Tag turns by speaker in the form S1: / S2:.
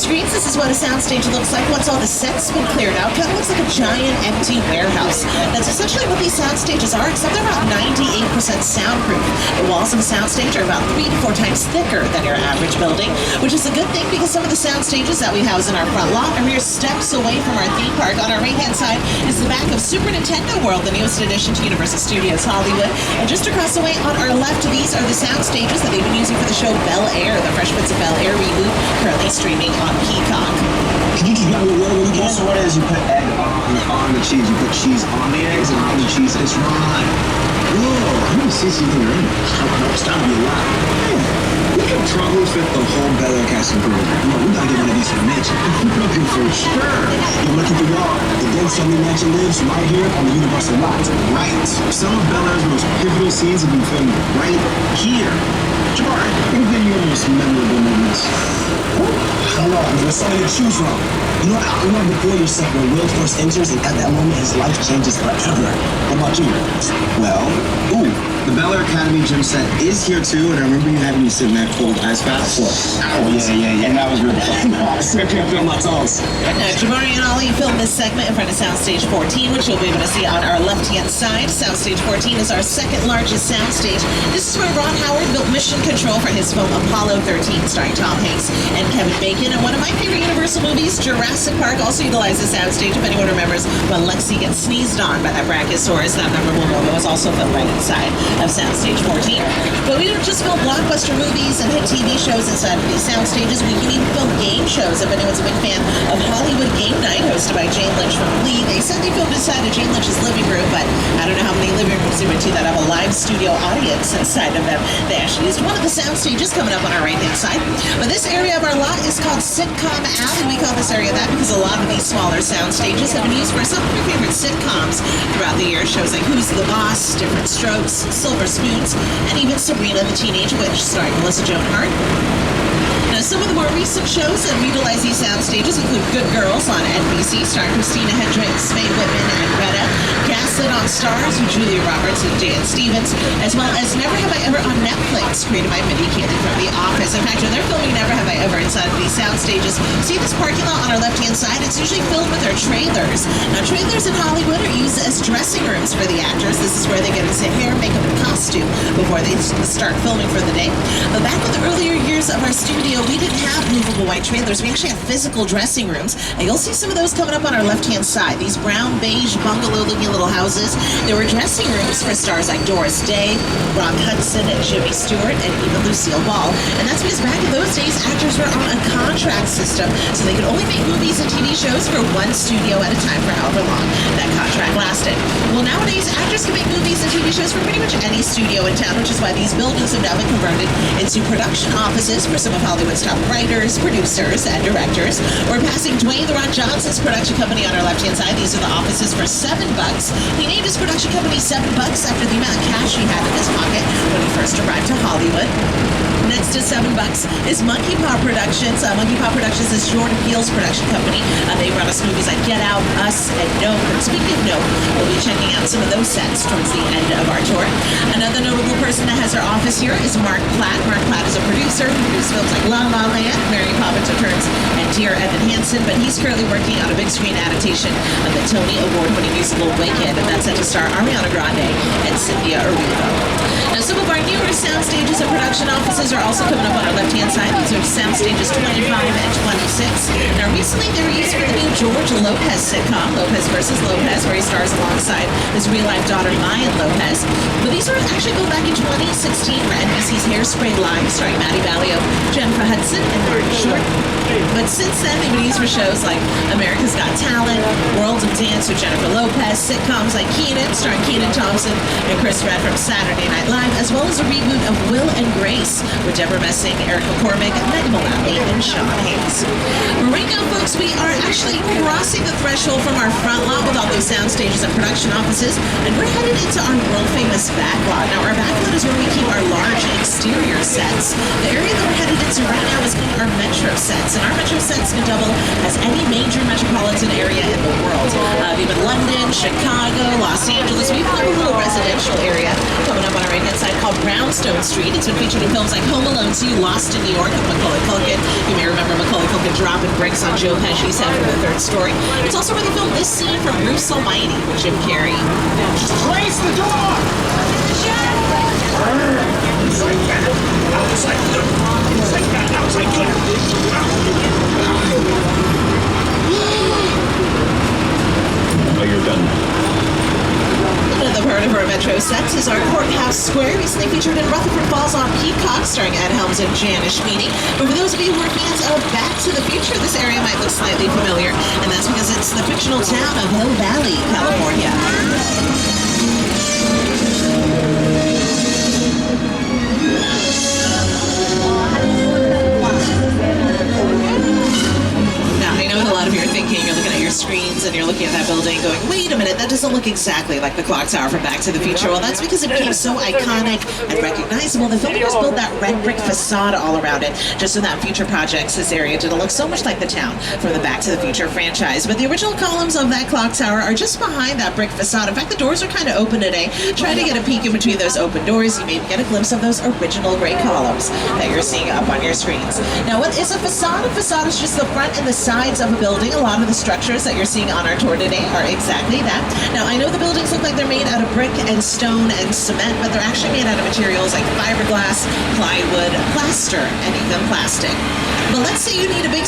S1: screens, this is what a soundstage looks like once all the sets been cleared out. Kind of looks like a giant empty warehouse. That's essentially what these sound stages are, except they're about 98% soundproof. The walls of a soundstage are about 3 to 4 times thicker than your average building, which is a good thing because some of the sound stages that we house in our front lot are mere steps away from our theme park. On our right-hand side is the back of Super Nintendo World, the newest addition to Universal Studios Hollywood. And just across the way on our left, these are the sound stages that they've been using for the show Bel Air, the Fresh Prince of Bel Air reboot, currently streaming on Peacock.
S2: Can you just grab me water really quick? What is you put egg on the cheese, you put cheese on the eggs and on the cheese. It's right. Whoa, I didn't see something in it. It's gotta be a lot. We could probably fit the whole Bel Air casting crew. No, we gotta get one of these for the mansion. Looking for sure. You're looking for y'all. The Dead Sunny Mansion lives right here on the Universal lot. Right. Some of Bel Air's most pivotal scenes have been filmed right here. Jabari, what have been your most memorable moments? Hold on, there's something to choose from. You know, I remember before you said when Will first enters and at that moment his life changes forever. What about you? Well, the Bel Air Academy gym set is here too, and I remember you having me sit in that cold ice bath for hours. Yeah, and that was really fun. I still can't feel my toes.
S1: Now, Jabari and Ollie filmed this segment in front of Soundstage 14, which you'll be able to see on our left-hand side. Soundstage 14 is our second largest soundstage. This is where Ron Howard built Mission Control for his film Apollo 13, starring Tom Hanks and Kevin Bacon. And one of my favorite Universal movies, Jurassic Park, also utilizes soundstage. If anyone remembers when Lexi gets sneezed on by that Brachiosaurus, that memorable moment was also filmed right inside of Soundstage 14. But we don't just film blockbuster movies and hit TV shows inside of these sound stages. We can even film game shows. If anyone's a big fan of Hollywood Game Night, hosted by Jane Lynch from Glee, they said they filmed inside of Jane Lynch's living room, but I don't know how many living rooms they went to that have a live studio audience inside of them. They actually used one of the sound stages coming up on our right-hand side. But this area of our lot is called Sitcom Alley. We call this area that because a lot of these smaller sound stages have been used for some of your favorite sitcoms throughout the years. Shows like Who's the Boss, Different Strokes, Silver Spoons, and even Sabrina the Teenage Witch, starring Melissa Joan Hart. Now, some of the more recent shows that utilize these sound stages include Good Girls on NBC, starring Christina Hendricks, Mae Whitman, and Greta. Gaslit on Stars with Julia Roberts and Dan Stevens, as well as Never Have I Ever on Netflix, created by Mindy Kaling from The Office. In fact, when they're filming Never Have I Ever inside of these sound stages, see this parking lot on our left-hand side? It's usually filled with their trailers. Now, trailers in Hollywood are used as dressing rooms for the actors. This is where they get into hair, makeup, and costume before they start filming for the day. But back in the earlier years of our studio, we didn't have movable white trailers. We actually had physical dressing rooms, and you'll see some of those coming up on our left-hand side. These brown, beige, bungalow-looking little houses. There were dressing rooms for stars like Doris Day, Rock Hudson, and Jimmy Stewart, and even Lucille Ball. And that's because back in those days, actors were on a contract system, so they could only make movies and TV shows for one studio at a time for however long that contract lasted. Well, nowadays, actors can make movies and TV shows for pretty much any studio in town, which is why these buildings have now been converted into production offices for some of Hollywood's top writers, producers, and directors. We're passing Dwayne "The Rock" Johnson's production company on our left-hand side. These are the offices for $7. He named his production company $7 after the amount of cash he had in his pocket when he first arrived to Hollywood. Next to $7 is Monkey Paw Productions. Monkey Paw Productions is Jordan Peele's production company. They run us movies like Get Out, Us, and Nope. And speaking of Nope, we'll be checking out some of those sets towards the end of our tour. Another notable person that has their office here is Mark Platt. Mark Platt is a producer who produced films like La La Land, Mary Poppins Returns, and Dear Evan Hansen, but he's currently working on a big screen adaptation of the Tony Award-winning musical Wicked, and that's set to star Ariana Grande and Cynthia Erivo. Now, some of our newer sound stages and production offices are also coming up on our left-hand side. These are sound stages 25 and 26. Now, recently they were used for the new George Lopez sitcom, Lopez versus Lopez, where he stars alongside his real-life daughter, Mayan Lopez. But these were actually go back in 2016 for NBC's Hairspray Live, starring Maddie Ballio, Jennifer Hudson, and Martin Short. But since then, they've been used for shows like America's Got Talent, World of Dance with Jennifer Lopez, sitcoms like Kenan, starring Kenan Thompson and Chris Pratt from Saturday Night Live, as well as a reboot of Will and Grace with Deborah Messing, Eric McCormick, Meg Mullally, and Sean Hayes. Right now, folks, we are actually crossing the threshold from our front lot with all those sound stages and production offices, and we're headed into our world-famous back lot. Now, our back lot is where we keep our large exterior sets. The area that we're headed into right now is called our Metro sets, and our Metro sets it's going to double as any major metropolitan area in the world. Even London, Chicago, Los Angeles. We even have a little residential area coming up on our right-hand side called Brownstone Street. It's been featured in films like Home Alone 2, Lost in New York with Macaulay Culkin. You may remember Macaulay Culkin dropping bricks on Joe Pesci's head from the third story. It's also where they filmed this scene from Bruce Almighty with Jim Carrey.
S2: Place the door! Inside bad, outside good. Inside bad, outside good. Oh, you're done.
S1: Another part of our Metro sets is our Courthouse Square, recently featured in Rutherford Falls on Peacock, starring Ed Helms and Janice Sweeney. But for those of you who are fans of Back to the Future, this area might look slightly familiar, and that's because it's the fictional town of Hill Valley, California. A lot of you are thinking, you're looking at your screens and you're looking at that building going, wait a minute, that doesn't look exactly like the clock tower from Back to the Future. Well, that's because it became so iconic and recognizable. The filmmakers built that red brick facade all around it, just so that future projects, this area didn't look so much like the town from the Back to the Future franchise. But the original columns of that clock tower are just behind that brick facade. In fact, the doors are kind of open today. Try to get a peek in between those open doors. You maybe get a glimpse of those original gray columns that you're seeing up on your screens. Now, what is a facade? A facade is just the front and the sides of a building. A lot of the structures that you're seeing on our tour today are exactly that. Now, I know the buildings look like they're made out of brick and stone and cement, but they're actually made out of materials like fiberglass, plywood, plaster, and even plastic. But let's say you need a big